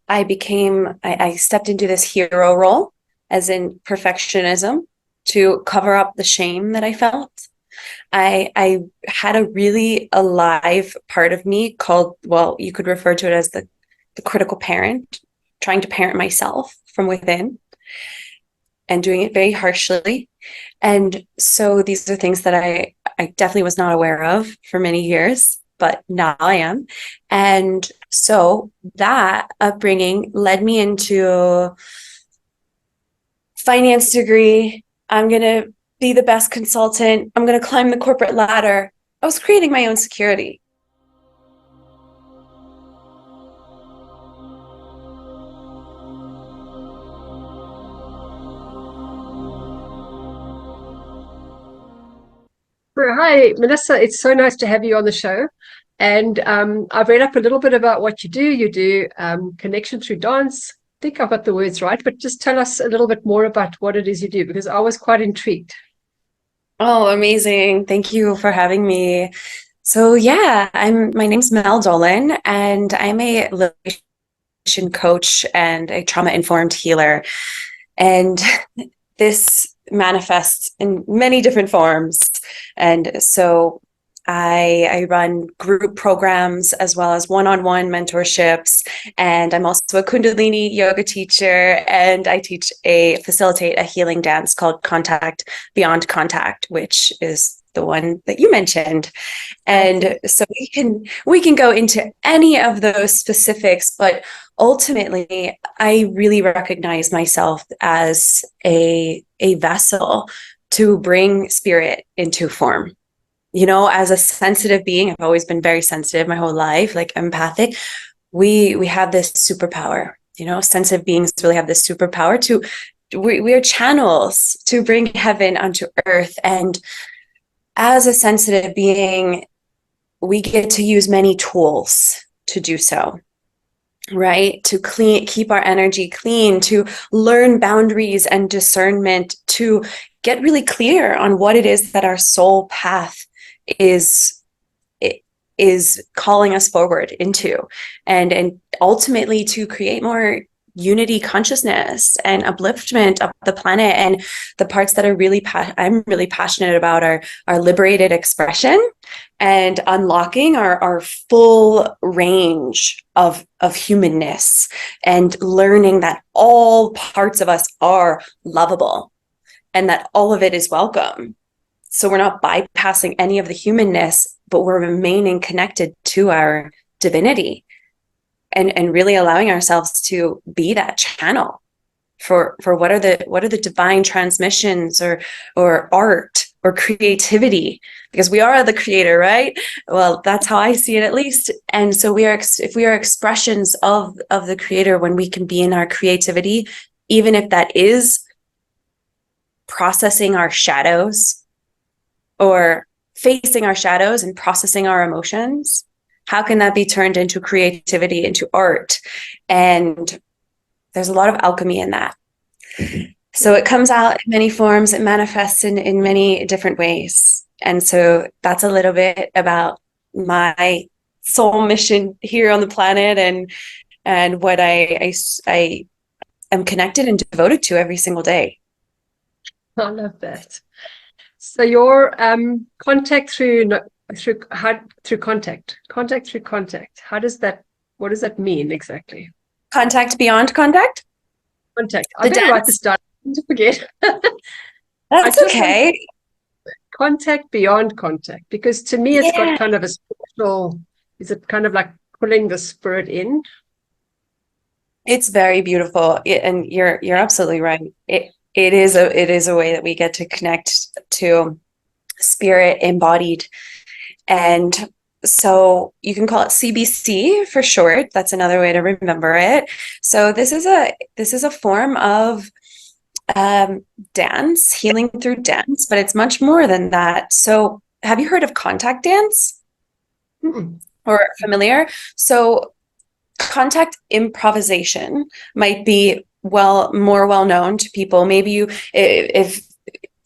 I stepped into this hero role, as in perfectionism, to cover up the shame that I felt. I had a really alive part of me called, well, you could refer to it as the critical parent, trying to parent myself from within and doing it very harshly. And so these are things that I definitely was not aware of for many years, but now I am. And so that upbringing led me into finance degree. I'm going to be the best consultant. I'm going to climb the corporate ladder. I was creating my own security. Hi, Melissa. It's so nice to have you on the show. And I've read up a little bit about what you do. You do connection through dance. I think I've got the words right, but just tell us a little bit more about what it is you do, because I was quite intrigued. Oh, amazing. Thank you for having me. So yeah, my name's Mel Dolan and I'm a liberation coach and a trauma informed healer. And this manifests in many different forms. And so I run group programs as well as one-on-one mentorships. And I'm also a Kundalini yoga teacher. And I facilitate a healing dance called Contact Beyond Contact, which is the one that you mentioned. And so we can go into any of those specifics, but ultimately I really recognize myself as a vessel to bring spirit into form. You know, as a sensitive being, I've always been very sensitive my whole life, like empathic. We have this superpower, you know, sensitive beings really have this superpower we are channels to bring heaven onto earth. And as a sensitive being, we get to use many tools to do so, right? To keep our energy clean, to learn boundaries and discernment, to get really clear on what it is that our soul path is is calling us forward into, and ultimately to create more unity consciousness and upliftment of the planet. And the parts that are I'm really passionate about are liberated expression and unlocking our full range of humanness, and learning that all parts of us are lovable and that all of it is welcome. So we're not bypassing any of the humanness, but we're remaining connected to our divinity, and really allowing ourselves to be that channel for what are the divine transmissions or art or creativity, because we are the creator, right? Well, that's how I see it, at least. And so if we are expressions of the creator, when we can be in our creativity, even if that is processing our shadows or facing our shadows and processing our emotions, how can that be turned into creativity, into art? And there's a lot of alchemy in that. So it comes out in many forms, it manifests in many different ways. And so that's a little bit about my soul mission here on the planet, and what I am connected and devoted to every single day. I love that. So your contact through contact through contact. What does that mean exactly? Contact beyond contact, Contact. I the better write this dance. down. To forget. I That's just want okay. contact beyond contact, because to me it's got Yeah, kind of a spiritual. Is it kind of like pulling the spirit in? it's very beautiful. And you're absolutely right. It is a way that we get to connect to spirit embodied. And so you can call it CBC for short. That's another way to remember it. So this is a form of dance, healing through dance, but it's much more than that. So have you heard of contact dance, Mm-mm. or familiar? So contact improvisation might be more well known to people. Maybe if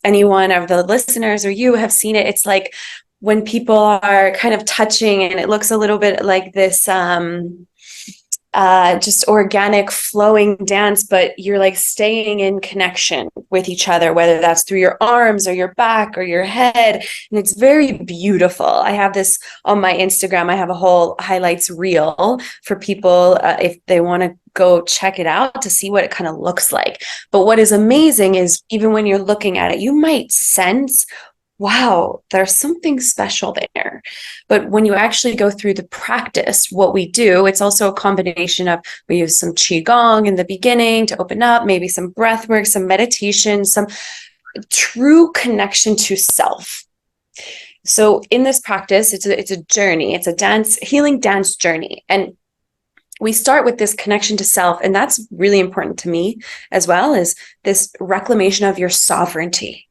any one of the listeners or you have seen it, it's like when people are kind of touching and it looks a little bit like this just organic flowing dance, but you're like staying in connection with each other, whether that's through your arms or your back or your head. And it's very beautiful. I have this on my Instagram. I have a whole highlights reel for people if they want to go check it out to see what it kind of looks like. But what is amazing is even when you're looking at it, you might sense, wow, there's something special there. But when you actually go through the practice, what we do, it's also a combination of, we use some Qigong in the beginning to open up, maybe some breath work, some meditation, some true connection to self. So in this practice, it's a journey. It's a dance, healing dance journey. And we start with this connection to self. And that's really important to me as well, is this reclamation of your sovereignty.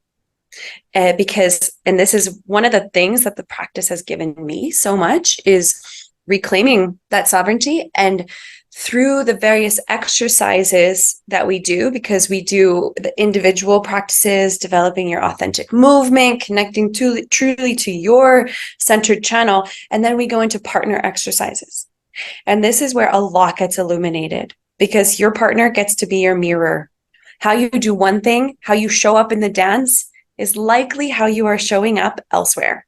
Because, and this is one of the things that the practice has given me so much, is reclaiming that sovereignty. And through the various exercises that we do, because we do the individual practices, developing your authentic movement, connecting truly to your centered channel. And then we go into partner exercises. And this is where a lot gets illuminated, because your partner gets to be your mirror. How you do one thing, how you show up in the dance, is likely how you are showing up elsewhere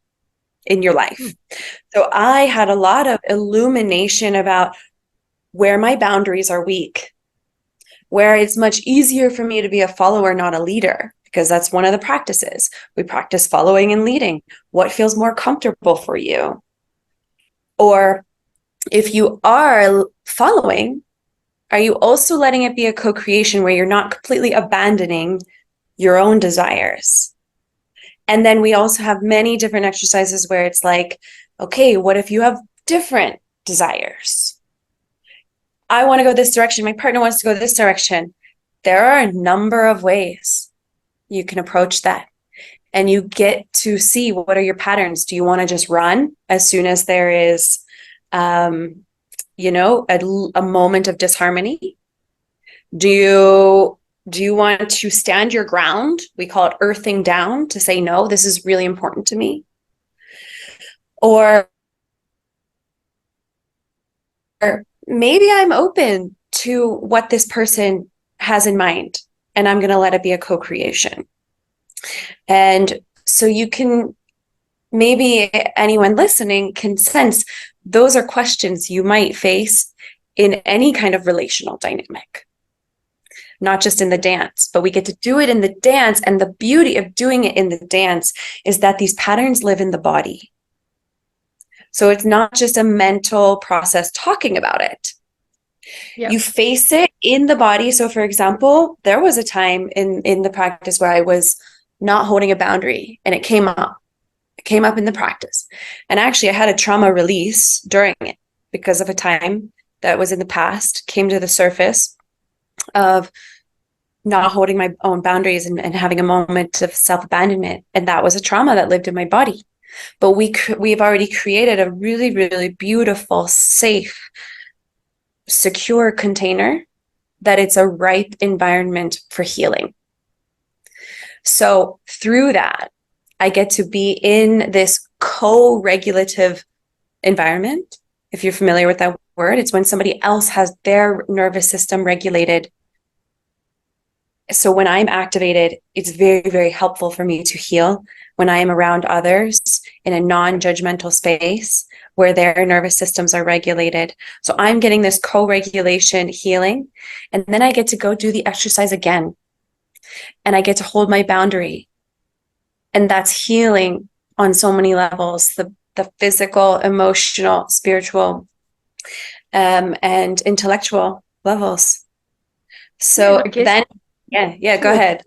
in your life. So I had a lot of illumination about where my boundaries are weak, where it's much easier for me to be a follower, not a leader, because that's one of the practices. We practice following and leading. What feels more comfortable for you? Or if you are following, are you also letting it be a co-creation where you're not completely abandoning your own desires? And then we also have many different exercises where it's like, okay, what if you have different desires? I want to go this direction. My partner wants to go this direction. There are a number of ways you can approach that. And you get to see, what are your patterns? Do you want to just run as soon as there is, a moment of disharmony? Do you want to stand your ground? We call it earthing down, to say, no, this is really important to me. Or maybe I'm open to what this person has in mind, and I'm going to let it be a co-creation. And so you can, maybe anyone listening can sense those are questions you might face in any kind of relational dynamic. Not just in the dance, but we get to do it in the dance. And the beauty of doing it in the dance is that these patterns live in the body. So it's not just a mental process talking about it. Yep. You face it in the body. So for example, there was a time in the practice where I was not holding a boundary, and it came up. It came up in the practice. And actually I had a trauma release during it, because of a time that was in the past, came to the surface of not holding my own boundaries and having a moment of self-abandonment. And that was a trauma that lived in my body. But we've already created a really, really beautiful, safe, secure container that it's a ripe environment for healing. So through that, I get to be in this co-regulative environment. If you're familiar with that word, it's when somebody else has their nervous system regulated. So when I'm activated, it's very, very helpful for me to heal when I am around others in a non-judgmental space where their nervous systems are regulated. So I'm getting this co-regulation healing, and then I get to go do the exercise again, and I get to hold my boundary. And that's healing on so many levels, the physical, emotional, spiritual, and intellectual levels. So then, go ahead.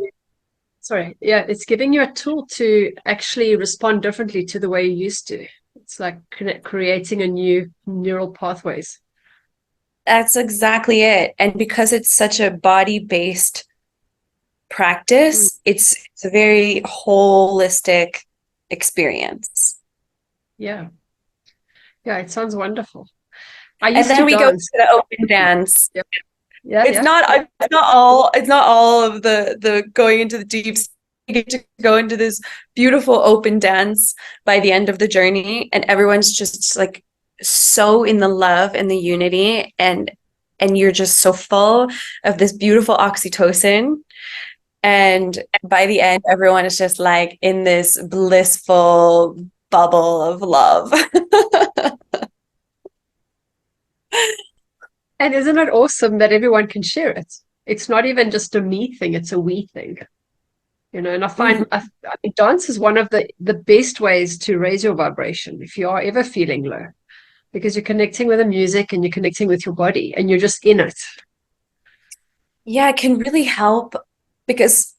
Sorry. Yeah, it's giving you a tool to actually respond differently to the way you used to. It's like creating a new neural pathways. That's exactly it. And because it's such a body-based practice, it's a very holistic experience. Yeah, it sounds wonderful. And then we go to the open dance. Yep. It's not all of the going into the deep. You get to go into this beautiful open dance by the end of the journey, and everyone's just like so in the love and the unity, and and you're just so full of this beautiful oxytocin. And by the end, everyone is just like in this blissful bubble of love. And isn't it awesome that everyone can share it? It's not even just a me thing, it's a we thing. And I find Mhm. I think dance is one of the best ways to raise your vibration if you are ever feeling low, because you're connecting with the music and you're connecting with your body and you're just in it. Yeah, it can really help because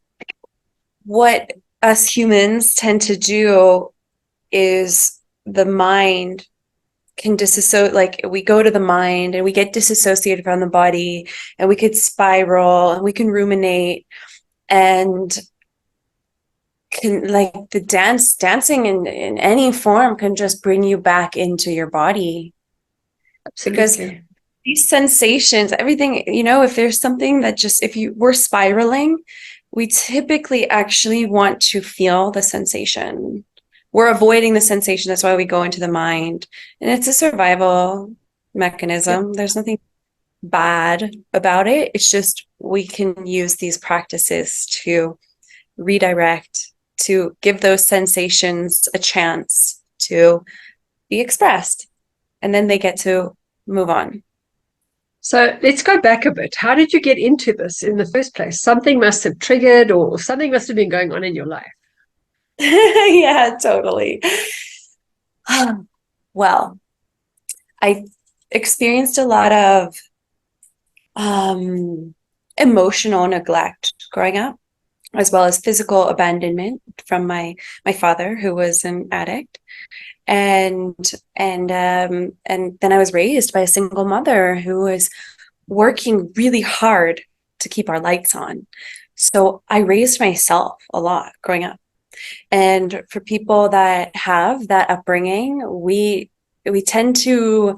what us humans tend to do is the mind can disassociate, like we go to the mind and we get disassociated from the body, and we could spiral and we can ruminate, and can, like, the dancing in any form can just bring you back into your body, because Absolutely. these sensations, everything, if there's something that just, if you were spiraling, we typically actually want to feel the sensation. We're avoiding the sensation. That's why we go into the mind. And it's a survival Yeah. mechanism. There's nothing bad about it. It's just we can use these practices to redirect, to give those sensations a chance to be expressed. And then they get to move on. So let's go back a bit. How did you get into this in the first place? Something must have triggered or something must have been going on in your life. Yeah, totally. Well, I experienced a lot of um, emotional neglect growing up, as well as physical abandonment from my father, who was an addict, and and then I was raised by a single mother who was working really hard to keep our lights on. So I raised myself a lot growing up. And for people that have that upbringing, we tend to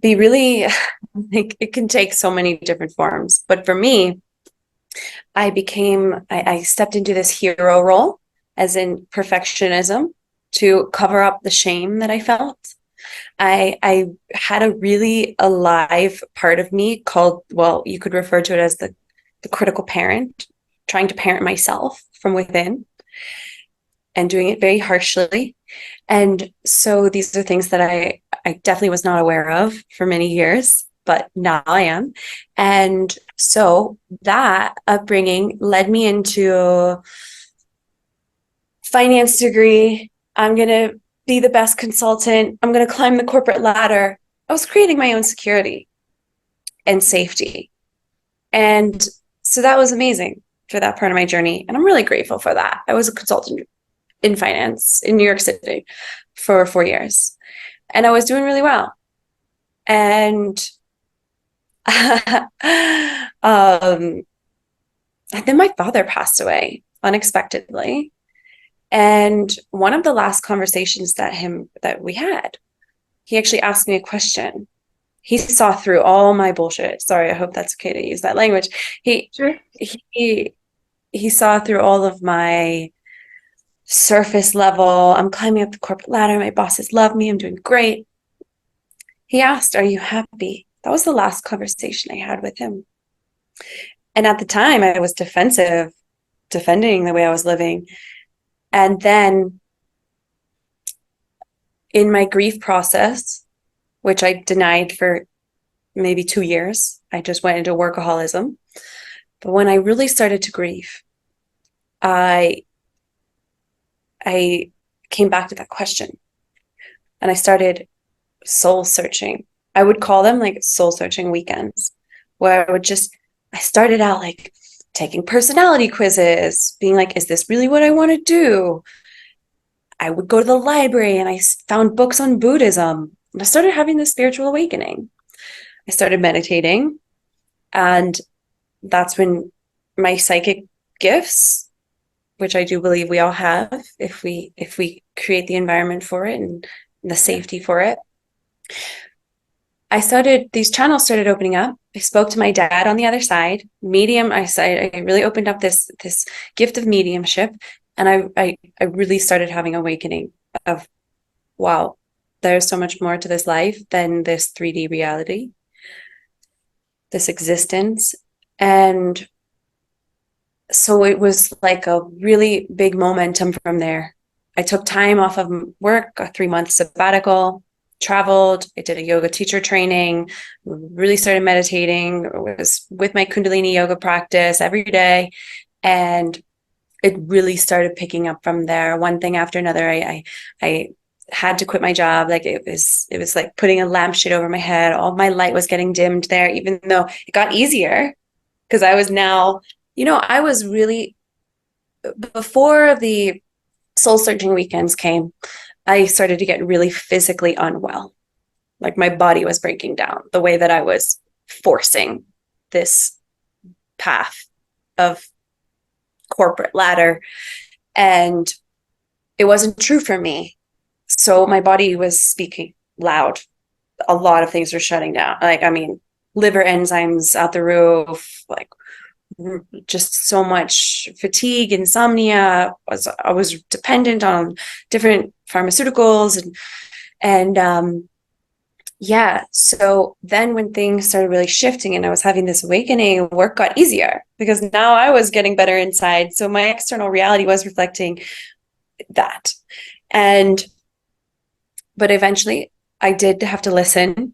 be really, like, it can take so many different forms. But for me, I stepped into this hero role, as in perfectionism, to cover up the shame that I felt. I had a really alive part of me called, well, you could refer to it as the critical parent, trying to parent myself from within and doing it very harshly. And so these are things that I definitely was not aware of for many years, but now I am. And so that upbringing led me into finance degree. I'm going to be the best consultant. I'm going to climb the corporate ladder. I was creating my own security and safety. And so that was amazing for that part of my journey. And I'm really grateful for that. I was a consultant in finance in New York City for 4 years, and I was doing really well. And then my father passed away unexpectedly. And one of the last conversations that we had, he actually asked me a question. He saw through all my bullshit. Sorry, I hope that's okay to use that language. He Sure. he he saw through all of my surface level. I'm climbing up the corporate ladder. My bosses love me. I'm doing great. He asked, "Are you happy?" That was the last conversation I had with him. And at the time, I was defensive, defending the way I was living. And then in my grief process, which I denied for maybe 2 years, I just went into workaholism. But when I really started to grieve, I I came back to that question, and I started soul searching. I would call them like soul searching weekends, where I started out like taking personality quizzes, being like, is this really what I want to do? I would go to the library and I found books on Buddhism. And I started having this spiritual awakening. I started meditating, and that's when my psychic gifts, which I do believe we all have if we create the environment for it and the Yeah. safety for it, these channels started opening up. I spoke to my dad on the other side. Medium, I really opened up this gift of mediumship, and I really started having awakening of, wow, there's so much more to this life than this 3D reality. this existence. And so it was like a really big momentum from there. I took time off of work, a 3-month sabbatical, traveled, I did a yoga teacher training, really started meditating, was with my Kundalini yoga practice every day. And it really started picking up from there, one thing after another. I had to quit my job. Like it was like putting a lampshade over my head. All my light was getting dimmed there, even though it got easier because I was now, I was really, before the soul searching weekends came, I started to get really physically unwell. Like my body was breaking down the way that I was forcing this path of corporate ladder. And it wasn't true for me. So my body was speaking loud. A lot of things were shutting down. Like, I mean, liver enzymes out the roof, like just so much fatigue, insomnia. I was dependent on different pharmaceuticals and yeah. So then when things started really shifting and I was having this awakening, work got easier because now I was getting better inside. So my external reality was reflecting that. But eventually I did have to listen.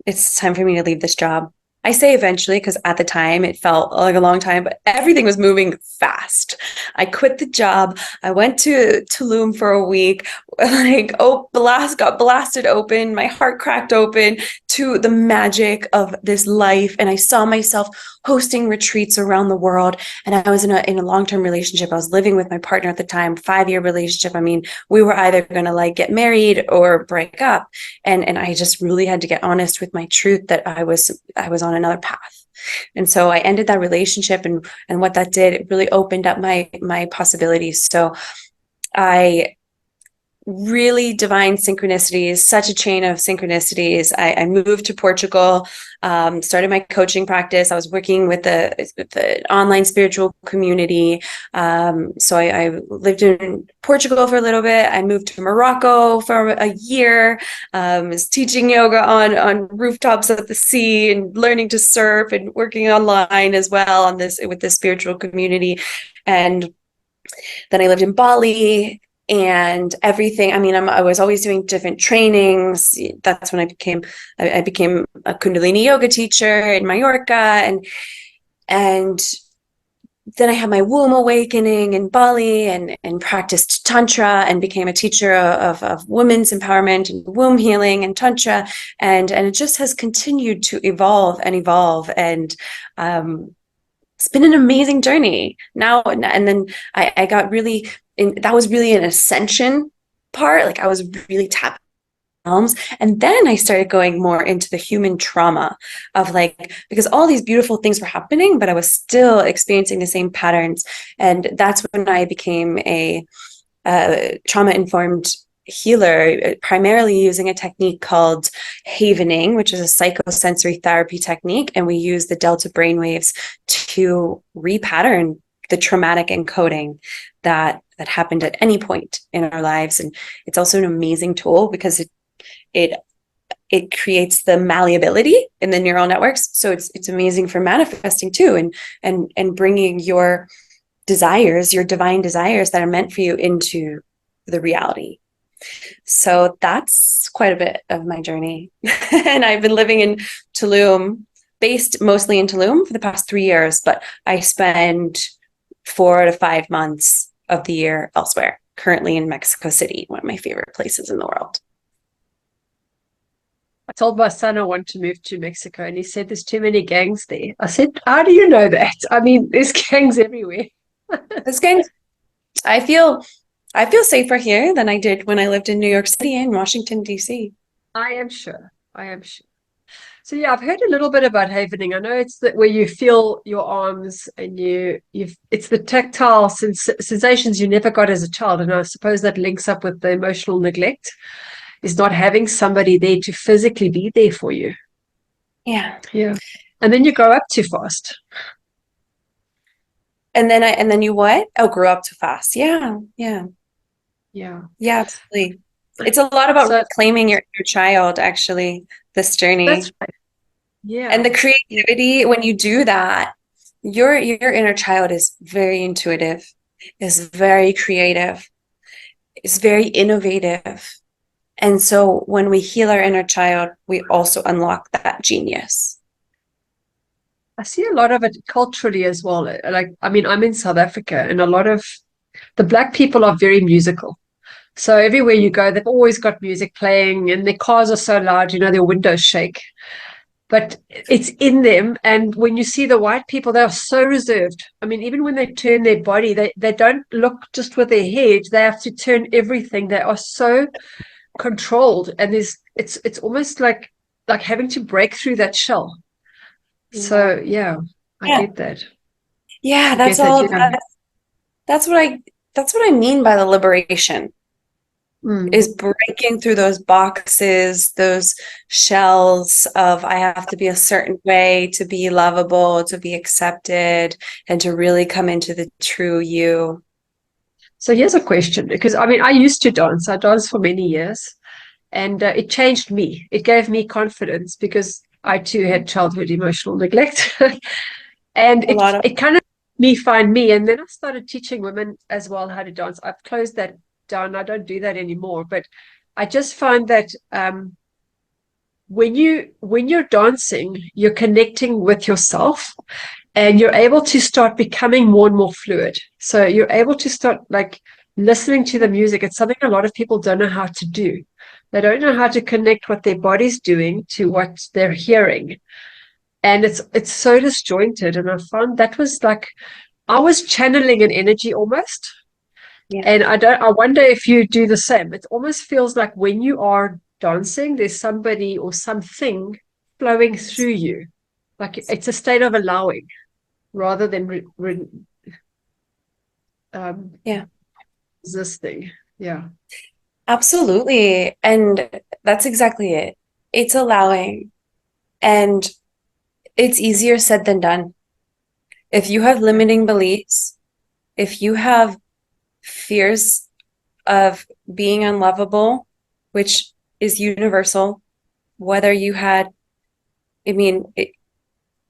It's time for me to leave this job. I say eventually because at the time it felt like a long time, but everything was moving fast. I quit the job. I went to Tulum for a week, like, got blasted open. My heart cracked open to the magic of this life. And I saw myself hosting retreats around the world. And I was in a long-term relationship. I was living with my partner at the time, 5-year relationship. I mean, we were either going to like get married or break up. And I just really had to get honest with my truth that I was on another path. And so I ended that relationship, and what that did, it really opened up my possibilities. So I really divine synchronicities, such a chain of synchronicities. I moved to Portugal, started my coaching practice. I was working with the online spiritual community. So I lived in Portugal for a little bit. I moved to Morocco for a year, was teaching yoga on rooftops at the sea and learning to surf and working online as well on this with the spiritual community. And then I lived in Bali and everything. I mean, I was always doing different trainings. That's when I became a Kundalini yoga teacher in Mallorca, and then I had my womb awakening in Bali and practiced Tantra and became a teacher of women's empowerment and womb healing and Tantra. And it just has continued to evolve and evolve. And it's been an amazing journey now. And then I got really, that was really an ascension part. Like I was really tapped. And then I started going more into the human trauma of like, because all these beautiful things were happening, but I was still experiencing the same patterns. And that's when I became a trauma-informed healer, primarily using a technique called havening, which is a psychosensory therapy technique. And we use the delta brainwaves to repattern the traumatic encoding that happened at any point in our lives. And it's also an amazing tool because it creates the malleability in the neural networks. So it's amazing for manifesting too, and bringing your desires, your divine desires that are meant for you into the reality. So that's quite a bit of my journey. And I've been living in Tulum, based mostly in Tulum for the past 3 years, but I spend 4 to 5 months of the year elsewhere, currently in Mexico City, one of my favorite places in the world. I told my son I want to move to Mexico, and he said there's too many gangs there. I said, how do you know that? I mean, there's gangs everywhere. This gang, I feel safer here than I did when I lived in New York City and Washington, D.C. I am sure. I am sure. So yeah, I've heard a little bit about havening. I know it's that where you feel your arms and it's the tactile sensations you never got as a child. And I suppose that links up with the emotional neglect, is not having somebody there to physically be there for you. Yeah. Yeah. And then you grow up too fast. And then you what? Oh, grew up too fast. Yeah. Yeah. Yeah. Yeah, absolutely. It's a lot about So reclaiming your child, actually, this that's journey. right. And Yeah. the creativity, when you do that, your inner child is very intuitive, is very creative, is very innovative. And so when we heal our inner child, we also unlock that genius. I see a lot of it culturally as well. Like, I mean, I'm in South Africa, and a lot of the Black people are very musical. So everywhere you go, they've always got music playing, and their cars are so loud, their windows shake. But it's in them. And when you see the white people, they are so reserved. I mean, even when they turn their body, they don't look just with their head. They have to turn everything. They are so controlled. And it's almost like having to break through that shell. Yeah. So yeah, I Yeah. get that. Yeah, I get that. Yeah. that's what I mean by the liberation Mm. is breaking through those boxes, those shells of I have to be a certain way to be lovable, to be accepted, and to really come into the true you. So here's a question, because I mean, I used to dance. I danced for many years, and it changed me. It gave me confidence because I too had childhood emotional neglect, and A lot of it kind of made me find me. And then I started teaching women as well how to dance. I've closed that down. I don't do that anymore. But I just find that when you're dancing, you're connecting with yourself, and you're able to start becoming more and more fluid. So you're able to start like listening to the music. It's something a lot of people don't know how to do. They don't know how to connect what their body's doing to what they're hearing. And it's so disjointed. And I found that was like I was channeling an energy almost. yeah. And I wonder if you do the same. It almost feels like when you are dancing, there's somebody or something flowing through you. Like it's a state of allowing rather than um, Yeah. resisting. Yeah. Absolutely. And that's exactly it. It's allowing, and it's easier said than done. If you have Yeah. limiting beliefs, if you have fears of being unlovable, which is universal, whether you had, I mean,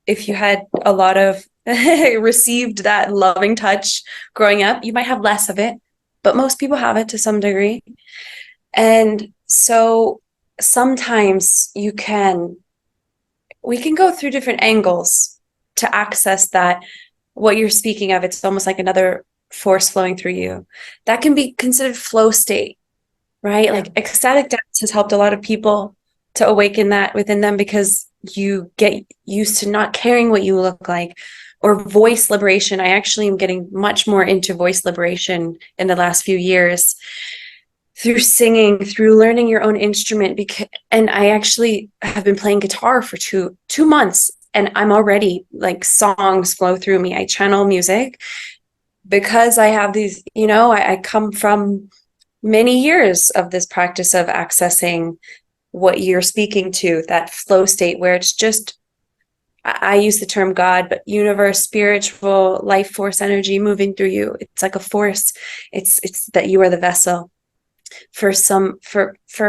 if you had a lot of received that loving touch growing up, you might have less of it, but most people have it to some degree. And so sometimes we can go through different angles to access that. What you're speaking of, it's almost like another force flowing through you. That can be considered flow state, right? Yeah. Like ecstatic dance has helped a lot of people to awaken that within them because you get used to not caring what you look like. Or voice liberation. I actually am getting much more into voice liberation in the last few years through singing, through learning your own instrument. And I actually have been playing guitar for two months, and I'm already like songs flow through me. I channel music because I have these, I come from many years of this practice of accessing what you're speaking to, that flow state where it's just, I use the term God, but universe, spiritual, life force energy moving through you. It's like a force. It's that you are the vessel for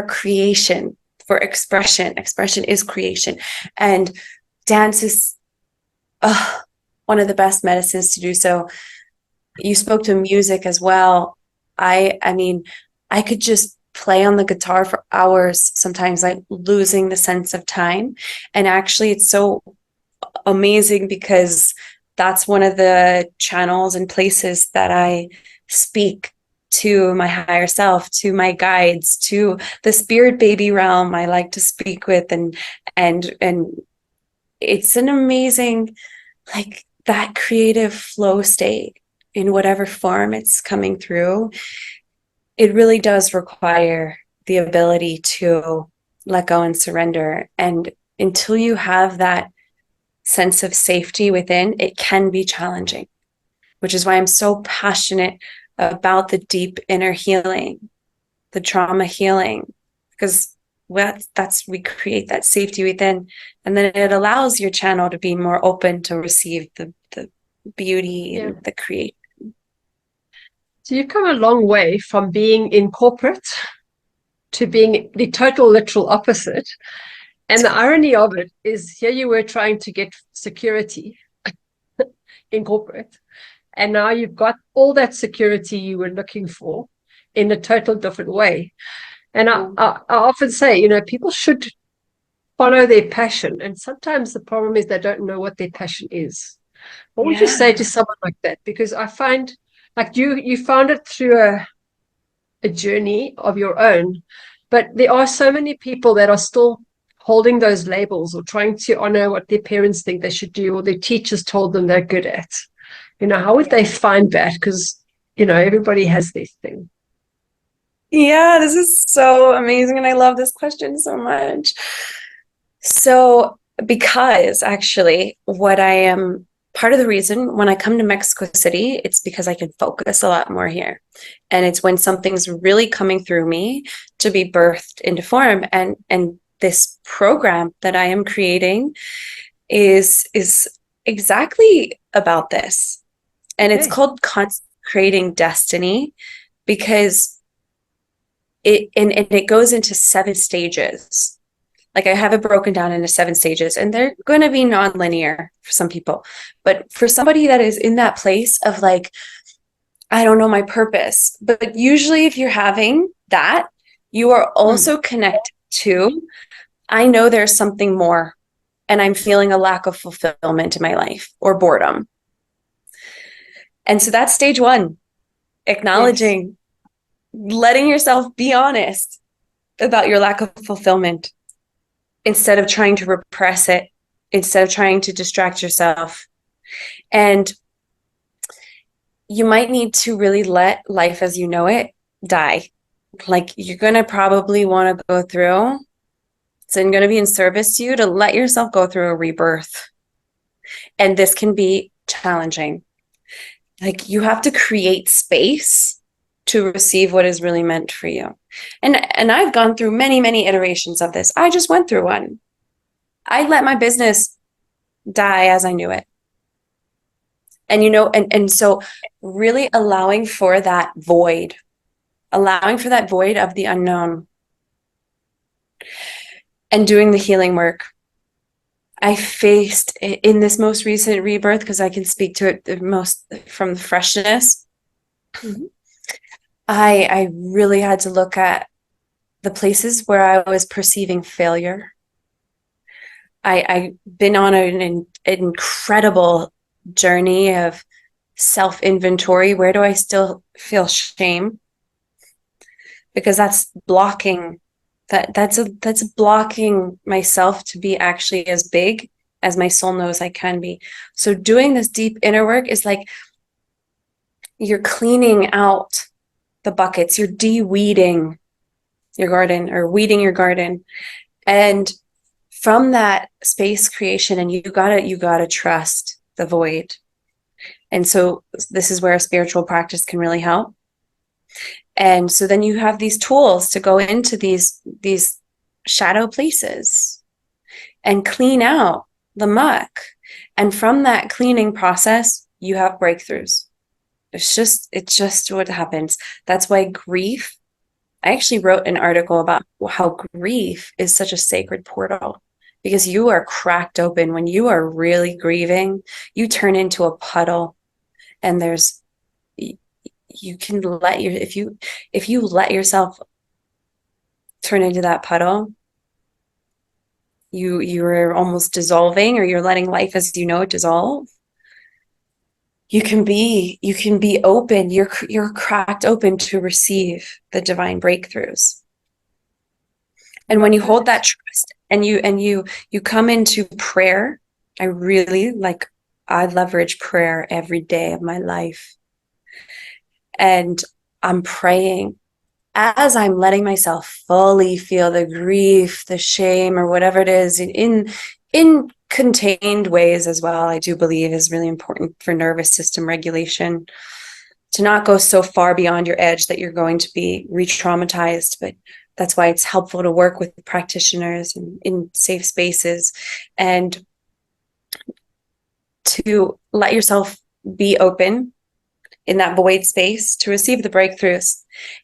creation, for expression is creation, and dance is one of the best medicines to do so. You spoke to music as well. I mean, I could just play on the guitar for hours, sometimes like losing the sense of time. And actually it's so amazing because that's one of the channels and places that I speak to my higher self, to my guides, to the spirit baby realm I like to speak with. And it's an amazing, like, that creative flow state in whatever form it's coming through. It really does require the ability to let go and surrender. And until you have that sense of safety within, it can be challenging, which is why I'm so passionate about the deep inner healing, the trauma healing, because we create that safety within, and then it allows your channel to be more open to receive the beauty Yeah. and the create. So you've come a long way from being in corporate to being the total literal opposite. And the irony of it is here you were trying to get security in corporate, and now you've got all that security you were looking for in a total different way. And I often say, people should follow their passion. And sometimes the problem is they don't know what their passion is. What would you say to Yeah. someone like that? Because I find like you found it through a journey of your own, but there are so many people that are still holding those labels or trying to honor what their parents think they should do or their teachers told them they're good at. How would they find that? Because, everybody has this thing. Yeah, this is so amazing. And I love this question so much. So, because actually, what I am part of the reason when I come to Mexico City, it's because I can focus a lot more here. And it's when something's really coming through me to be birthed into form. And this program that I am creating is exactly about this. And it's Okay. called Consecrating Destiny because it goes into 7 stages. Like I have it broken down into 7 stages, and they're going to be non-linear for some people. But for somebody that is in that place of like, I don't know my purpose, but usually if you're having that, you are Mm. also connected to, I know there's something more, and I'm feeling a lack of fulfillment in my life or boredom. And so that's stage one, Yes. acknowledging, letting yourself be honest about your lack of fulfillment instead of trying to repress it, instead of trying to distract yourself. And you might need to really let life as you know it die. Like you're going to probably want to go through, it's going to be in service to you to let yourself go through a rebirth. And this can be challenging. Like you have to create space to receive what is really meant for you. And I've gone through many, many iterations of this. I just went through one. I let my business die as I knew it. And so really allowing for that void of the unknown and doing the healing work. I faced in this most recent rebirth, because I can speak to it the most from the freshness. Mhm. I really had to look at the places where I was perceiving failure. I've been on an incredible journey of self-inventory. Where do I still feel shame? Because that's blocking that's blocking myself to be actually as big as my soul knows I can be. So doing this deep inner work is like you're cleaning out the buckets, you're de-weeding your garden or weeding your garden. And from that space creation, and you gotta trust the void. And so this is where a spiritual practice can really help. And so then you have these tools to go into these shadow places and clean out the muck. And from that cleaning process, you have breakthroughs. It's just what happens. That's why grief, I actually wrote an article about how grief is such a sacred portal because you are cracked open when you are really grieving, you turn into a puddle and there's you can let your if you let yourself turn into that puddle, you're almost dissolving or you're letting life as you know it dissolve. You can be open, you're cracked open to receive the divine breakthroughs. And when Love you hold that. that trust and you come into prayer, I really like I leverage prayer every day of my life. And I'm praying as I'm letting myself fully feel the grief, the shame, or whatever it is in contained ways as well. I do believe is really important for nervous system regulation to not go so far beyond your edge that you're going to be re-traumatized. But that's why it's helpful to work with practitioners and in safe spaces and to let yourself be open in that void space to receive the breakthroughs.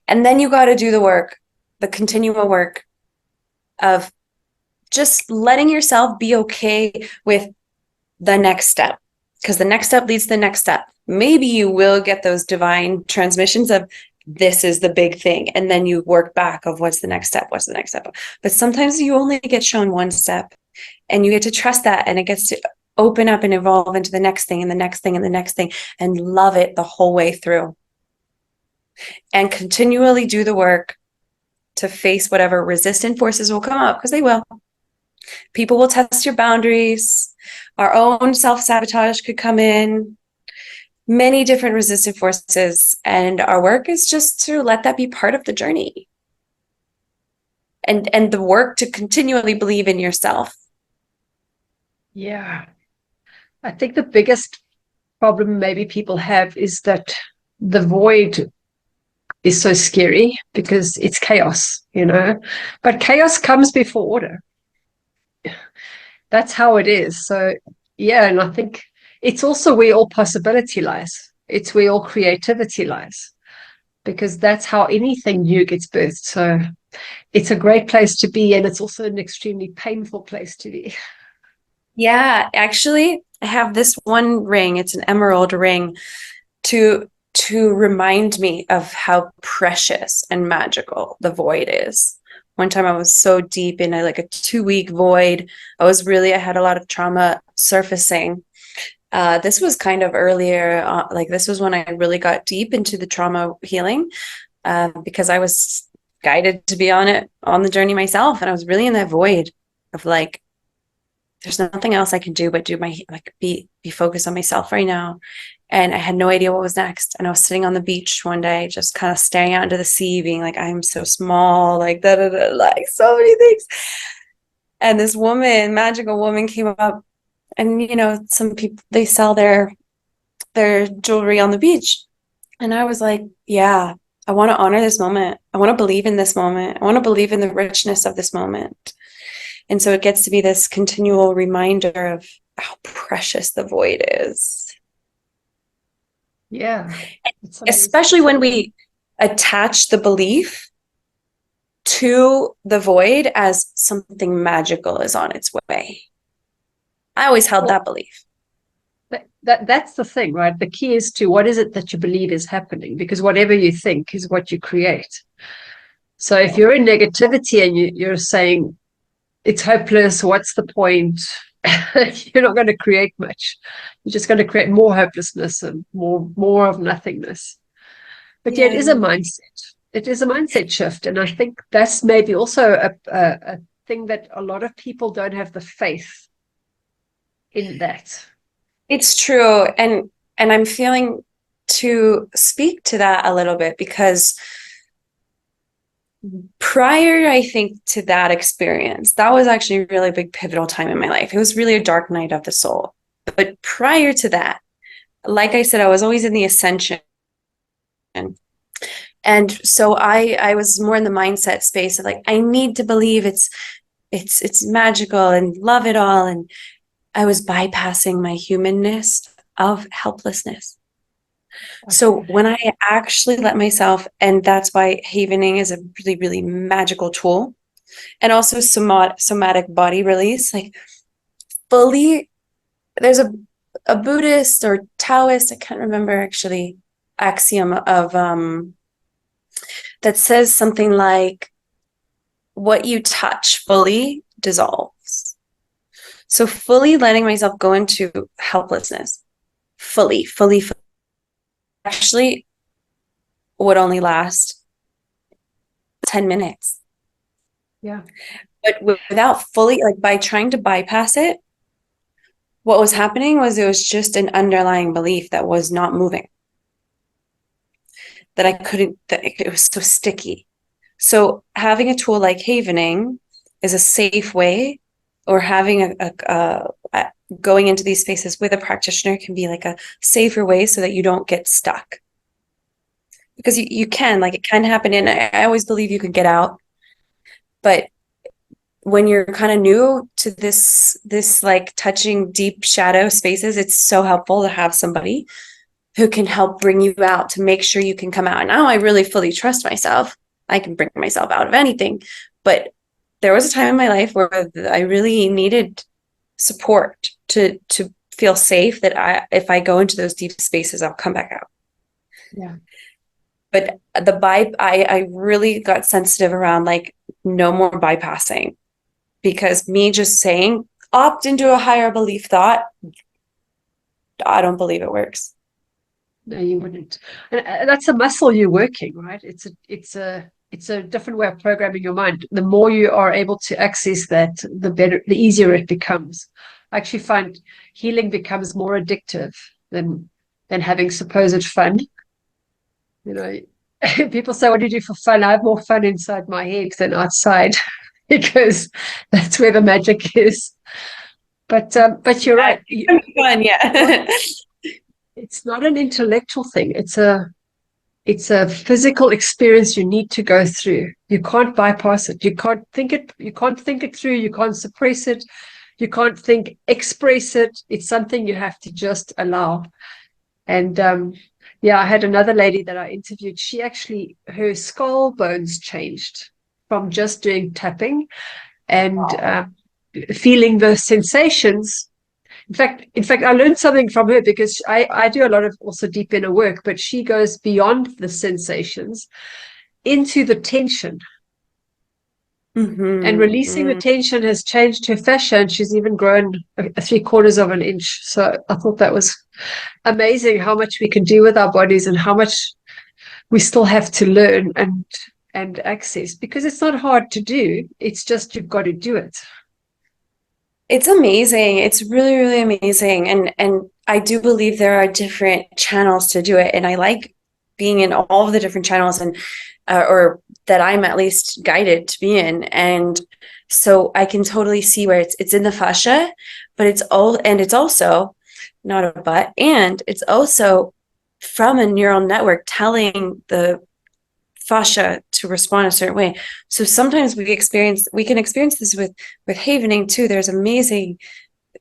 And then you got to do the work, the continual work of just letting yourself be okay with the next step, because the next step leads to the next step. Maybe you will get those divine transmissions of this is the big thing, and then you work back of what's the next step, what's the next step. But sometimes you only get shown one step, and you get to trust that, and it gets to open up and evolve into the next thing and the next thing and the next thing, and love it the whole way through, and continually do the work to face whatever resistant forces will come up, because they will. People will test your boundaries. Our own self-sabotage could come in, many different resistant forces. And our work is just to let that be part of the journey. And the work to continually believe in yourself. Yeah. I think the biggest problem maybe people have is that the void is so scary because it's chaos, but chaos comes before order. That's how it is. So, yeah, and I think it's also where all possibility lies. It's where all creativity lies, because that's how anything new gets birthed. So it's a great place to be, and it's also an extremely painful place to be. Yeah, actually, I have this one ring. It's an emerald ring to remind me of how precious and magical the void is. One time I was so deep in a 2-week void. I had a lot of trauma surfacing. This was kind of earlier, this was when I really got deep into the trauma healing, because I was guided to be on the journey myself. And I was really in that void of there's nothing else I can do but be focused on myself right now. And I had no idea what was next. And I was sitting on the beach one day, just kind of staring out into the sea, being like, I'm so small, so many things. And this woman, magical woman, came up, and some people, they sell their jewelry on the beach. And I was like, yeah, I want to honor this moment. I want to believe in this moment. I want to believe in the richness of this moment. And so it gets to be this continual reminder of how precious the void is. Yeah. Especially when we attach the belief to the void as something magical is on its way. I always held that belief. That's the thing, right? The key is to what is it that you believe is happening, because whatever you think is what you create. So if you're in negativity and you're saying it's hopeless, what's the point? You're not going to create much. You're just going to create more hopelessness and more of nothingness. But yeah, it is a mindset. It is a mindset shift. And I think that's maybe also a thing that a lot of people don't have the faith in that. It's true. And I'm feeling to speak to that a little bit, because prior, I think, to that experience, that was actually a really big pivotal time in my life. It was really a dark night of the soul. But prior to that, like I said, I was always in the ascension. And so I was more in the mindset space of I need to believe it's magical and love it all. And I was bypassing my humanness of helplessness. Okay. So when I actually let myself, and that's why havening is a really, really magical tool, and also somatic body release, fully, there's a Buddhist or Taoist, I can't remember actually, axiom of that says something like, what you touch fully dissolves. So fully letting myself go into helplessness, fully actually would only last 10 minutes. Yeah. But without fully, by trying to bypass it, what was happening was it was just an underlying belief that was not moving. That I couldn't, that it was so sticky. So having a tool like havening is a safe way, or having a going into these spaces with a practitioner can be a safer way so that you don't get stuck. Because you can, it can happen, and I always believe you can get out. But when you're kind of new to this touching deep shadow spaces, it's so helpful to have somebody who can help bring you out, to make sure you can come out. And now I really fully trust myself. I can bring myself out of anything. But there was a time in my life where I really needed support to feel safe that if I go into those deep spaces, I'll come back out. Yeah. But I really got sensitive around like no more bypassing, because me just saying opt into a higher belief thought, I don't believe it works. No, you wouldn't. And that's a muscle you're working, right? It's a different way of programming your mind. The more you are able to access that, the better, the easier it becomes. I actually find healing becomes more addictive than having supposed fun. You know, people say, "What do you do for fun?" I have more fun inside my head than outside because that's where the magic is. But you're right. Fun, yeah. It's not an intellectual thing. It's a physical experience you need to go through. You can't bypass it. You can't think it. You can't think it through. You can't suppress it. You can't express it. It's something you have to just allow. And yeah, I had another lady that I interviewed. She actually, her skull bones changed from just doing tapping and feeling the sensations. In fact, I learned something from her because I do a lot of also deep inner work, but she goes beyond the sensations into the tension. And releasing the tension has changed her fascia, and she's even grown a 3/4 of an inch. So I thought that was amazing how much we can do with our bodies and how much we still have to learn and access, because it's not hard to do. It's just you've got to do it. It's amazing. It's really, really amazing. And I do believe there are different channels to do it. And I like being in all of the different channels, and or that I'm at least guided to be in. And so I can totally see where it's in the fascia, but it's also not a but, and it's also from a neural network telling the fascia to respond a certain way. So sometimes we can experience this with havening too. There's amazing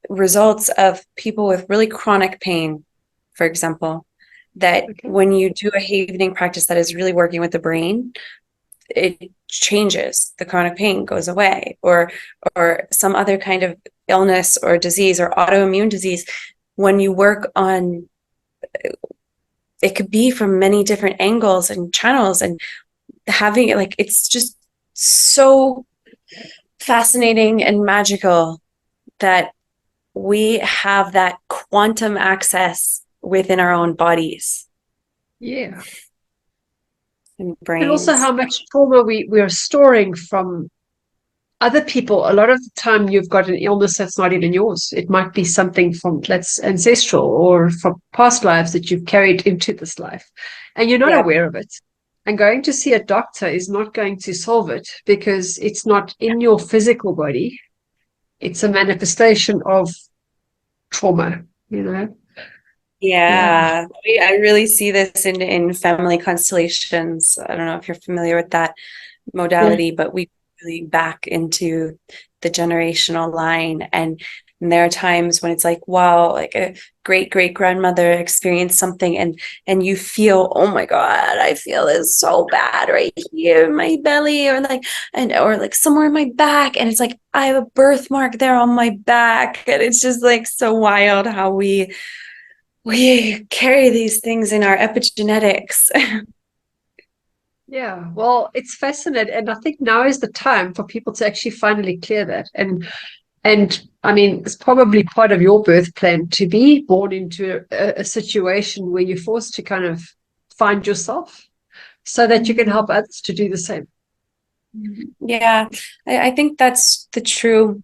results of people with really chronic pain, for example, that when you do a havening practice that is really working with the brain, it changes, the chronic pain goes away, or some other kind of illness or disease or autoimmune disease. When you work on, it could be from many different angles and channels, and having it, like, it's just so fascinating and magical that we have that quantum access within our own bodies. Yeah. And brains. And also how much trauma we are storing from other people. A lot of the time you've got an illness that's not even yours. It might be something that's ancestral or from past lives that you've carried into this life, and you're not aware of it. And going to see a doctor is not going to solve it, because it's not in your physical body. It's a manifestation of trauma, you know? Yeah. I really see this in family constellations. I don't know if you're familiar with that modality, but we really back into the generational line, and there are times when it's like, wow, like a great grandmother experienced something, and you feel, oh my God, I feel this so bad right here in my belly, or like somewhere in my back, and it's like I have a birthmark there on my back, and it's just like so wild how we carry these things in our epigenetics. Yeah, well, it's fascinating, and I think now is the time for people to actually finally clear that. And I mean, it's probably part of your birth plan to be born into a situation where you're forced to kind of find yourself so that you can help others to do the same. Yeah, I think that's the true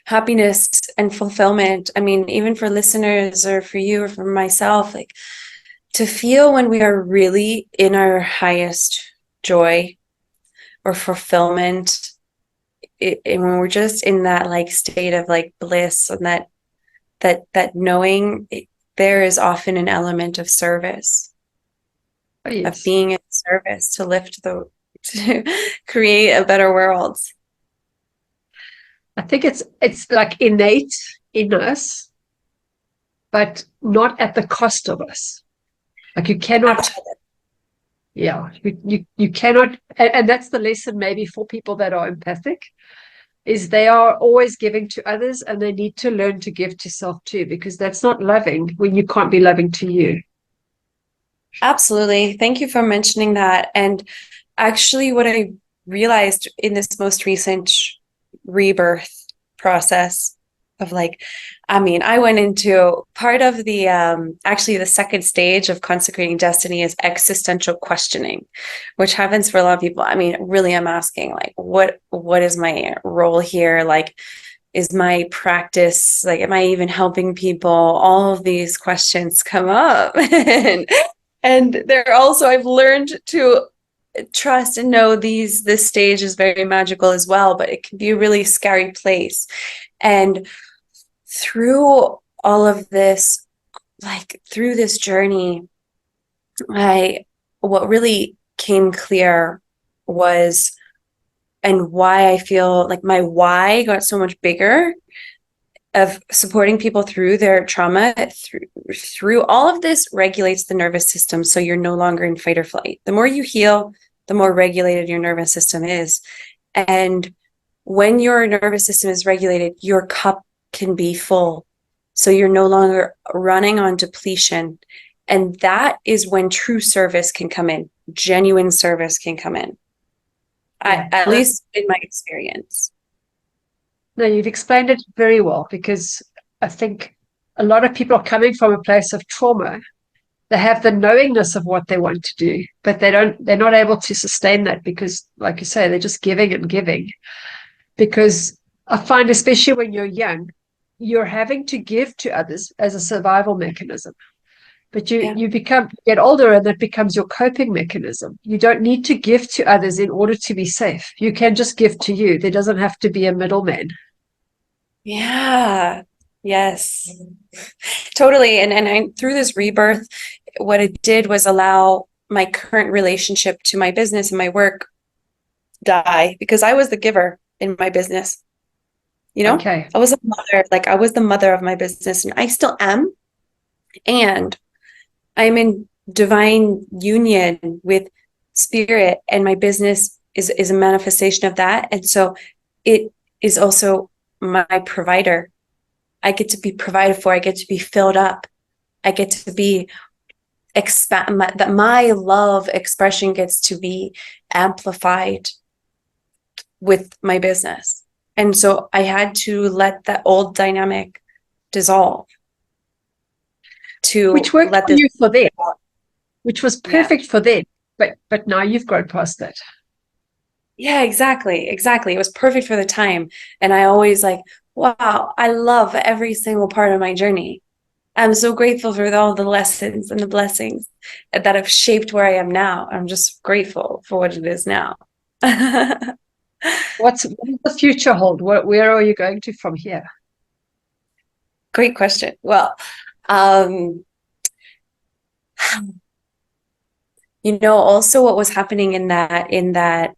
happiness and fulfillment. I mean, even for listeners or for you or for myself, like, to feel when we are really in our highest joy or fulfillment, and when we're just in that like state of like bliss, and that knowing, there is often an element of service, of being in service to to create a better world. I think it's like innate in us, but not at the cost of us. Like you cannot Yeah, you cannot, and that's the lesson maybe for people that are empathic, is they are always giving to others and they need to learn to give to self too, because that's not loving when you can't be loving to you. Absolutely. Thank you for mentioning that. And actually, what I realized in this most recent rebirth process of like, I mean, I went into part of the actually the second stage of consecrating destiny is existential questioning, which happens for a lot of people. I mean, really, I'm asking like, what is my role here? Like, is my practice like, am I even helping people? All of these questions come up. And they're also, I've learned to trust and know this stage is very magical as well, but it can be a really scary place. And through all of this, like through this journey, what really came clear was, and why I feel like my why got so much bigger of supporting people through their trauma, through all of this regulates the nervous system, so you're no longer in fight or flight. The more you heal, the more regulated your nervous system is. And when your nervous system is regulated, your cup can be full, so you're no longer running on depletion. And that is when true service can come in, genuine service can come in. Yeah. At least in my experience. No, you've explained it very well, because I think a lot of people are coming from a place of trauma. They have the knowingness of what they want to do, but they're not able to sustain that because, like you say, they're just giving and giving. Because I find, especially when you're young, you're having to give to others as a survival mechanism. But Yeah. you get older and that becomes your coping mechanism. You don't need to give to others in order to be safe. You can just give to you. There doesn't have to be a middleman. Yeah. Yes. Totally. And I, through this rebirth, what it did was allow my current relationship to my business and my work die, because I was the giver in my business. You know, Okay. I was a mother, like I was the mother of my business, and I still am. And I'm in divine union with spirit, and my business is a manifestation of that. And so it is also my provider. I get to be provided for. I get to be filled up. I get to be that my love expression gets to be amplified with my business. And so I had to let that old dynamic dissolve Which to worked let for this. you for them, which was Yeah. perfect for them. But now you've grown past that. Yeah, exactly. Exactly. It was perfect for the time. And I always like, wow, I love every single part of my journey. I'm so grateful for all the lessons and the blessings that have shaped where I am now. I'm just grateful for what it is now. What does the future hold? Where are you going to from here? Great question. Well, um, also what was happening in that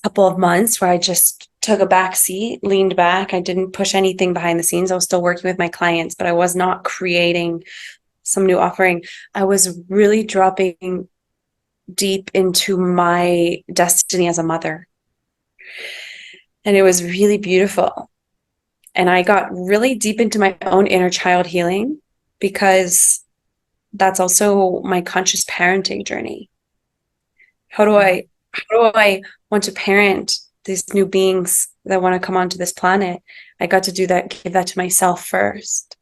couple of months where I just took a back seat, leaned back. I didn't push anything behind the scenes. I was still working with my clients, but I was not creating some new offering. I was really dropping deep into my destiny as a mother. And it was really beautiful. And I got really deep into my own inner child healing, because that's also my conscious parenting journey. How do I want to parent these new beings that want to come onto this planet? I got to do that, give that to myself first.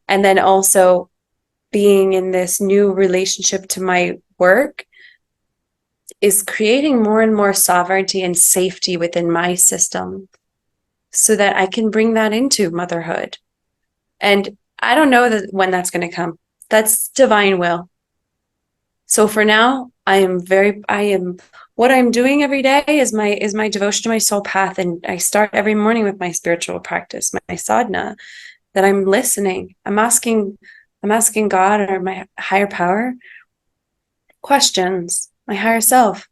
And then also being in this new relationship to my work is creating more and more sovereignty and safety within my system so that I can bring that into motherhood. And I don't know when that's going to come. That's divine will. So for now, what I'm doing every day is my devotion to my soul path. And I start every morning with my spiritual practice, my sadhana, that I'm listening. I'm asking God or my higher power questions, my higher self.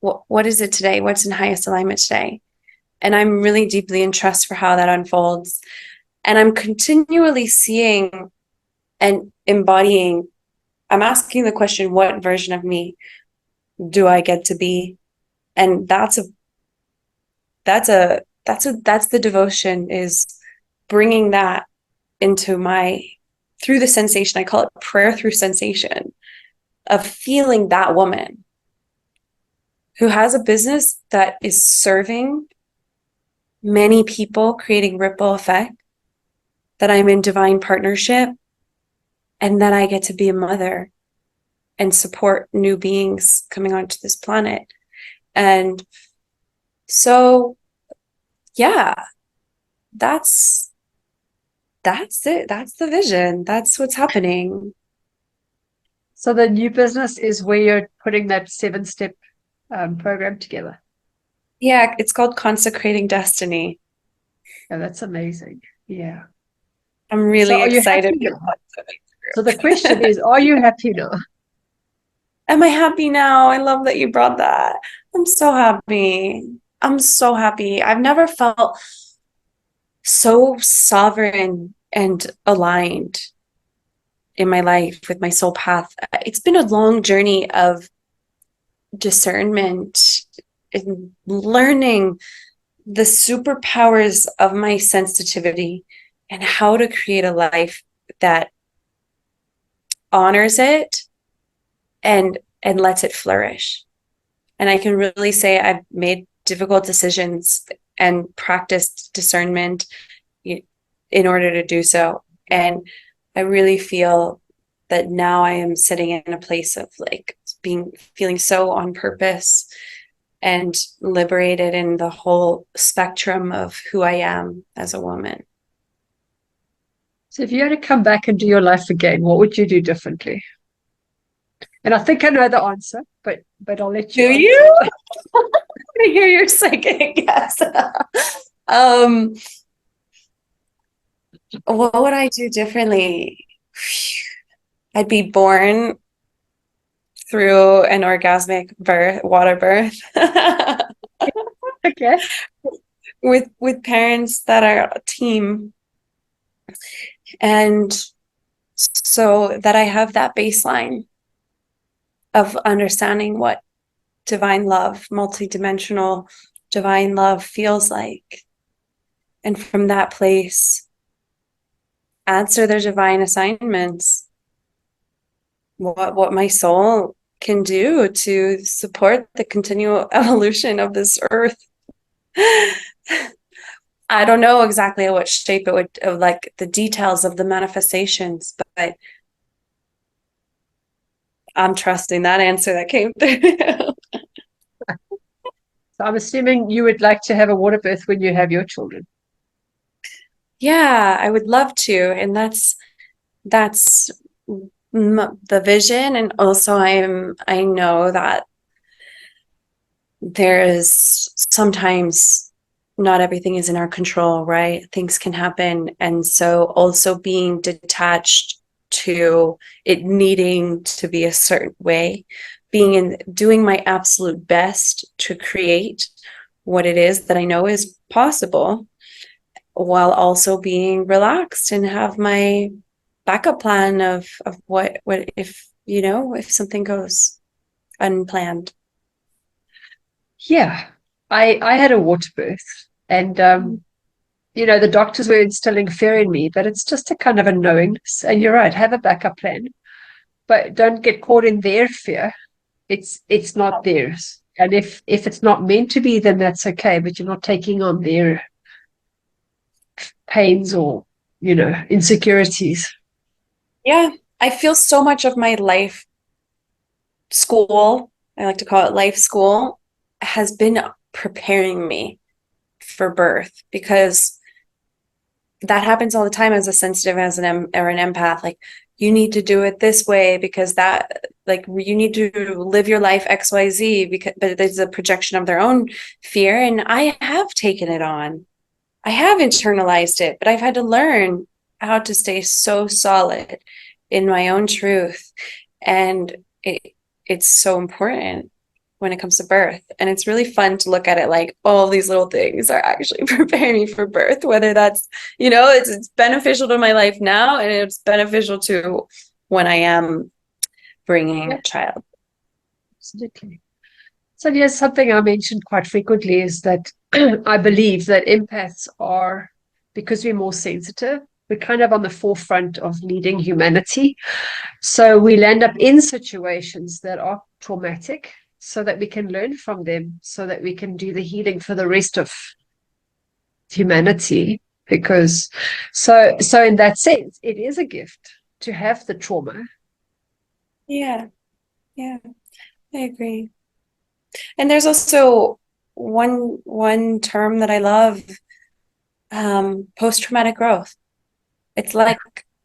What is it today? What's in highest alignment today? And I'm really deeply in trust for how that unfolds. And I'm continually seeing and embodying I'm asking the question, what version of me do I get to be? And that's the devotion, is bringing that into my, through the sensation. I call it prayer through sensation, of feeling that woman who has a business that is serving many people, creating ripple effect, that I'm in divine partnership, and then I get to be a mother and support new beings coming onto this planet. And so, yeah, that's it. That's the vision. That's what's happening. So the new business is where you're putting that 7-step program together. Yeah, it's called Consecrating Destiny. Yeah, that's amazing. Yeah. I'm So really are you excited. happy now? So the question is, are you happy now? Am I happy now? I love that you brought that. I'm so happy. I'm so happy. I've never felt so sovereign and aligned in my life with my soul path. It's been a long journey of discernment and learning the superpowers of my sensitivity and how to create a life that honors it and lets it flourish. And I can really say I've made difficult decisions and practiced discernment in order to do so. And I really feel that now I am sitting in a place of like feeling so on purpose and liberated in the whole spectrum of who I am as a woman. So if you had to come back and do your life again, what would you do differently? And I think I know the answer, but I'll let Do you answer you? it. I hear you're psychic. Yes. um, what would I do differently? I'd be born through an orgasmic water birth Okay. with parents that are a team, and so that I have that baseline of understanding what divine love, multidimensional divine love feels like, and from that place answer their divine assignments, what my soul can do to support the continual evolution of this earth. I don't know exactly what shape it would, like the details of the manifestations, but I'm trusting that answer that came through. So I'm assuming you would like to have a water birth when you have your children. Yeah, I would love to. And that's the vision. And also I know that there is sometimes not everything is in our control, right? Things can happen. And so also being detached to it needing to be a certain way, doing my absolute best to create what it is that I know is possible, while also being relaxed and have my backup plan of what if, if something goes unplanned. Yeah. I had a water birth and the doctors were instilling fear in me, but it's just a kind of a knowingness. And you're right, have a backup plan, but don't get caught in their fear. It's not theirs. And if it's not meant to be, then that's okay, but you're not taking on their pains or, insecurities. Yeah, I feel so much of my life school, I like to call it life school, has been preparing me for birth, because that happens all the time as a sensitive, as or an empath. Like, you need to do it this way because that, like, you need to live your life XYZ, because but there's a projection of their own fear, and I have taken it on. I have internalized it, but I've had to learn how to stay so solid in my own truth. And it's so important when it comes to birth. And it's really fun to look at it like all these little things are actually preparing me for birth, whether that's, it's beneficial to my life now, and it's beneficial to when I am bringing Yeah, a child. absolutely. So yes, something I mentioned quite frequently is that I believe that empaths are, because we're more sensitive, we're kind of on the forefront of leading humanity. So we'll end up in situations that are traumatic so that we can learn from them, so that we can do the healing for the rest of humanity. Because so in that sense, it is a gift to have the trauma. Yeah, yeah, I agree. And there's also one term that I love, post-traumatic growth. It's like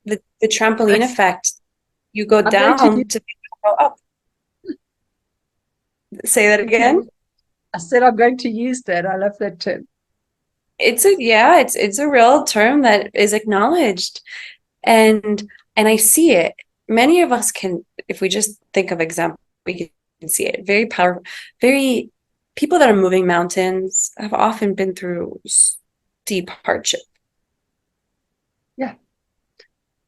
the trampoline Nice. effect. You go I'm going to use down to go up. Say that okay. again. I said I'm going to use that. I love that term. It's a real term that is acknowledged. And I see it. Many of us can, if we just think of example, we can see it. Very powerful, very people that are moving mountains have often been through deep hardship. Yeah.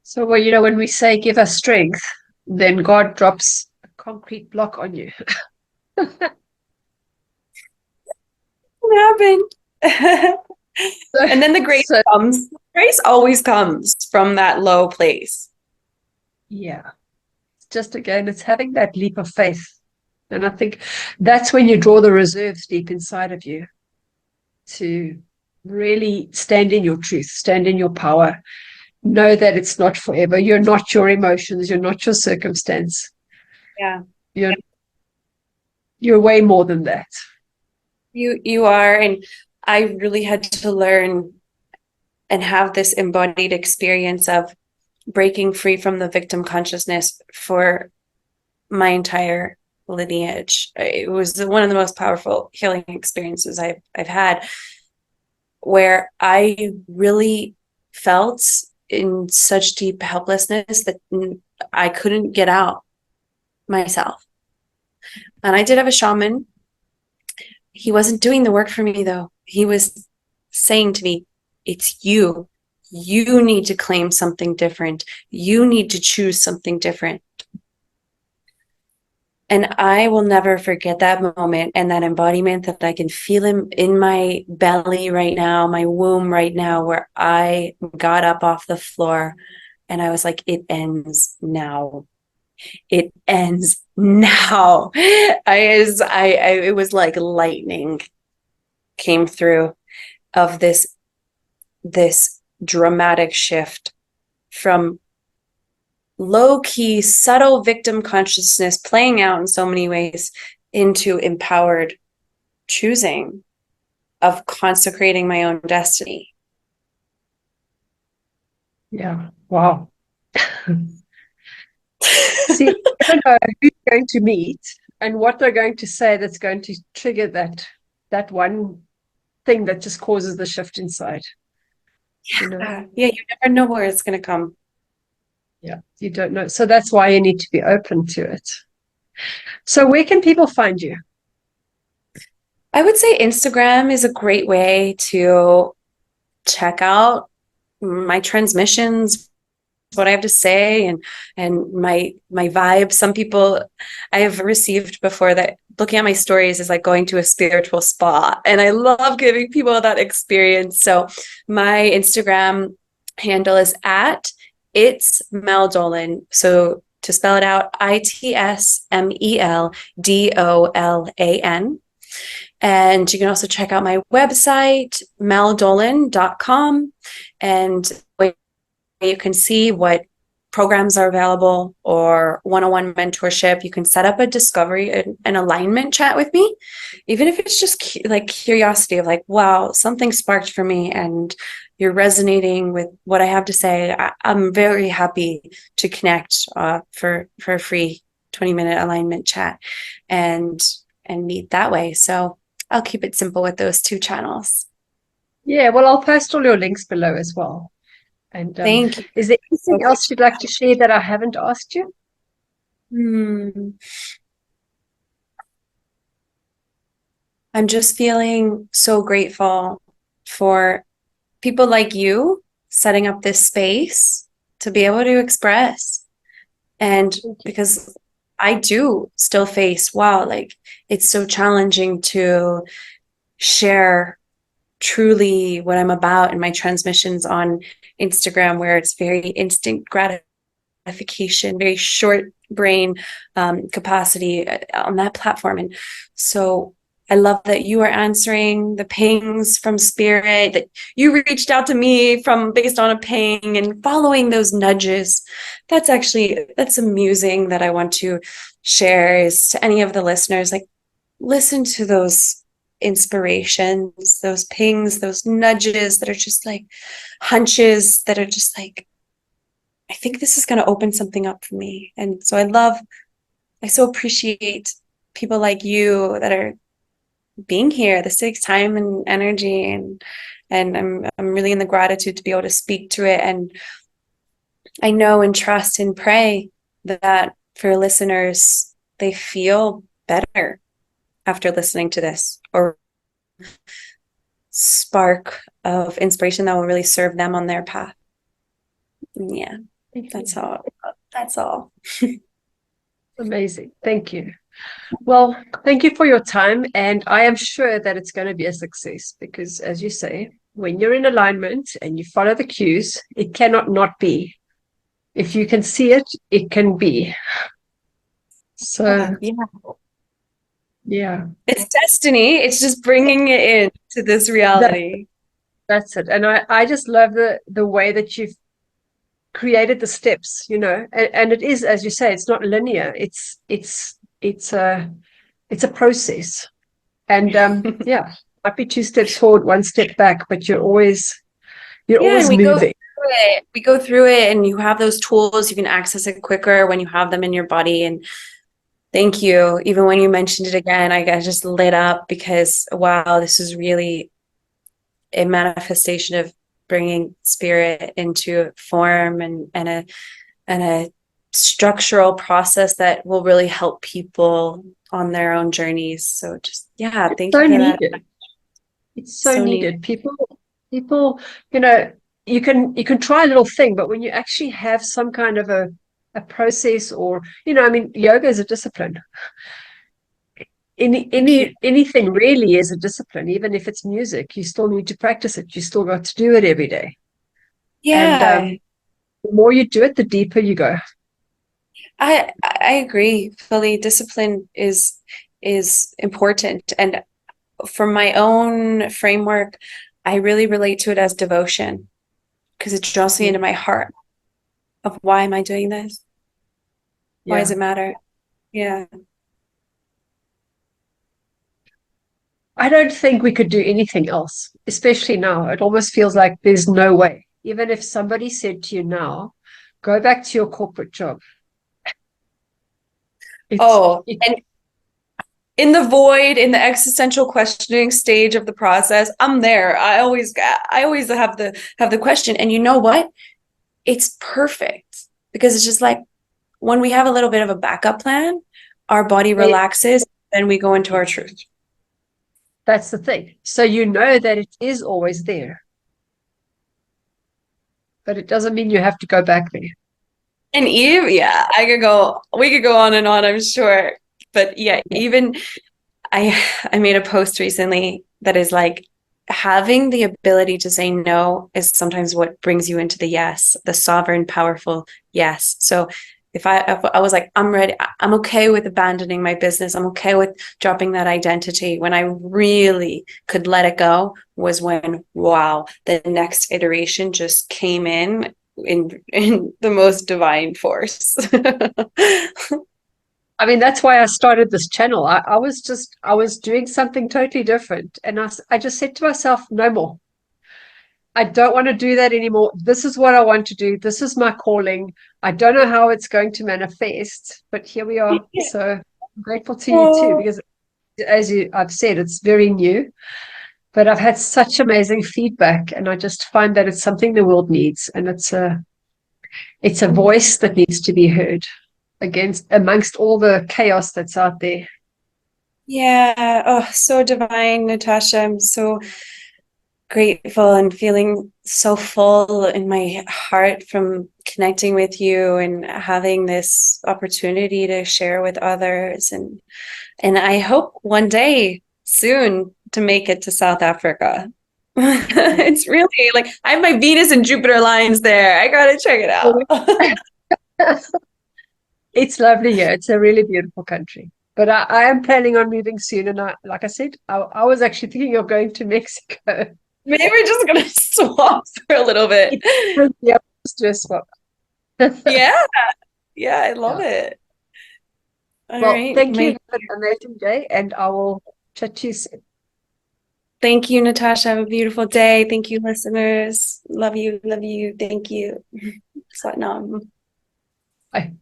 So, well, when we say give us strength, then God drops a concrete block on you. What happened? So, And then the grace so comes. Grace always comes from that low place. yeah, it's just again, it's having that leap of faith. And I think that's when you draw the reserves deep inside of you to really stand in your truth, stand in your power, know that it's not forever. You're not your emotions, you're not your circumstance. Yeah. You're you're way more than that. You are, and I really had to learn and have this embodied experience of breaking free from the victim consciousness for my entire lineage. It was one of the most powerful healing experiences I've had, where I really felt in such deep helplessness that I couldn't get out myself. And I did have a shaman. He wasn't doing the work for me, though. He was saying to me, it's you. You need to claim something different. You need to choose something different. And I will never forget that moment and that embodiment that I can feel him in my belly right now, my womb right now, where I got up off the floor and I was like, it ends now. It ends now. It was like lightning came through of this dramatic shift from low-key, subtle victim consciousness playing out in so many ways into empowered choosing of consecrating my own destiny. Yeah. Wow. See, you never know who you're going to meet and what they're going to say that's going to trigger that one thing that just causes the shift inside. Yeah, you never know where it's going to come. Yeah, you don't know. So that's why you need to be open to it. So where can people find you? I would say Instagram is a great way to check out my transmissions, what I have to say, and my vibe. Some people I have received before that looking at my stories is like going to a spiritual spa, and I love giving people that experience. So my Instagram handle is at it's Mel Dolan. So to spell it out, ITSMELDOLAN. And you can also check out my website, meldolan.com, and you can see what programs are available or one-on-one mentorship. You can set up a discovery an alignment chat with me, even if it's just like curiosity of like, wow, something sparked for me and you're resonating with what I have to say. I'm very happy to connect for a free 20-minute alignment chat and meet that way. So I'll keep it simple with those two channels. Yeah, well, I'll post all your links below as well. And Thank you is there so anything else much. you'd like to share that I haven't asked you? Hmm. I'm just feeling so grateful for people like you setting up this space to be able to express. And because I do still face, wow, like it's so challenging to share truly what I'm about in my transmissions on Instagram, where it's very instant gratification, very short brain capacity on that platform. And so I love that you are answering the pings from spirit, that you reached out to me from based on a ping and following those nudges. That's amusing, that I want to share is to any of the listeners, like, listen to those inspirations, those pings, those nudges that are just like hunches that are just like, I think this is going to open something up for me. And so I so appreciate people like you that are being here. This takes time and energy, and I'm really in the gratitude to be able to speak to it. And I know and trust and pray that for listeners, they feel better after listening to this, or spark of inspiration that will really serve them on their path. Yeah, that's all. That's all. Amazing. Thank you. Well, thank you for your time. And I am sure that it's going to be a success because, as you say, when you're in alignment and you follow the cues, it cannot not be. If you can see it, it can be. So, yeah. It's destiny. It's just bringing it in to this reality. That's it. And I just love the way that you've created the steps, and it is, as you say, it's not linear. It's a process. And yeah, might be 2 steps forward, 1 step back, but you're always And moving. we go through it, and you have those tools. You can access it quicker when you have them in your body. And thank you. Even when you mentioned it again, I just lit up because, wow, this is really a manifestation of bringing spirit into form, and a structural process that will really help people on their own journeys. So just, yeah, thank you for that. It's so needed. People, you can try a little thing, but when you actually have some kind of a process, or yoga is a discipline. Anything really is a discipline. Even if it's music, you still need to practice it. You still got to do it every day. Yeah. And the more you do it, the deeper you go. I agree fully. Discipline is important. And for my own framework, I really relate to it as devotion, because it draws me into my heart of, why am I doing this? Why does it matter? Yeah. I don't think we could do anything else, especially now. It almost feels like there's no way. Even if somebody said to you now, go back to your corporate job. And in the void, in the existential questioning stage of the process, I'm there. I always have the question. And you know what? It's perfect, because it's just like, when we have a little bit of a backup plan, our body relaxes, and we go into our truth. That's the thing. So you know that it is always there. But it doesn't mean you have to go back there. And Eve, yeah, we could go on and on, I'm sure. But yeah, even I made a post recently that is like, having the ability to say no is sometimes what brings you into the yes, the sovereign, powerful yes. So if I was like, I'm ready, I'm okay with abandoning my business, I'm okay with dropping that identity, when I really could let it go was when, wow, the next iteration just came in the most divine force. I mean, that's why I started this channel. I was doing something totally different. And I just said to myself, no more. I don't want to do that anymore. This is what I want to do. This is my calling. I don't know how it's going to manifest, but here we are. So I'm grateful to you too, because I've said, it's very new, but I've had such amazing feedback, and I just find that it's something the world needs. And it's a voice that needs to be heard amongst all the chaos that's out there. Yeah. Oh, so divine, Natasha. I'm so grateful and feeling so full in my heart from connecting with you and having this opportunity to share with others. And I hope one day soon to make it to South Africa. It's really like I have my Venus and Jupiter lines there. I gotta check it out. It's lovely here. It's a really beautiful country. But I am planning on moving soon. And like I said, I was actually thinking of going to Mexico. Maybe we're just gonna swap for a little bit. Yeah, just do a swap. Yeah, yeah, I love Yeah. it. All Well, right, thank you. my Have an amazing day, and I will chat to you soon. thank you, Natasha. Have a beautiful day. Thank you, listeners. Love you, love you. Thank you. Satnam. Bye.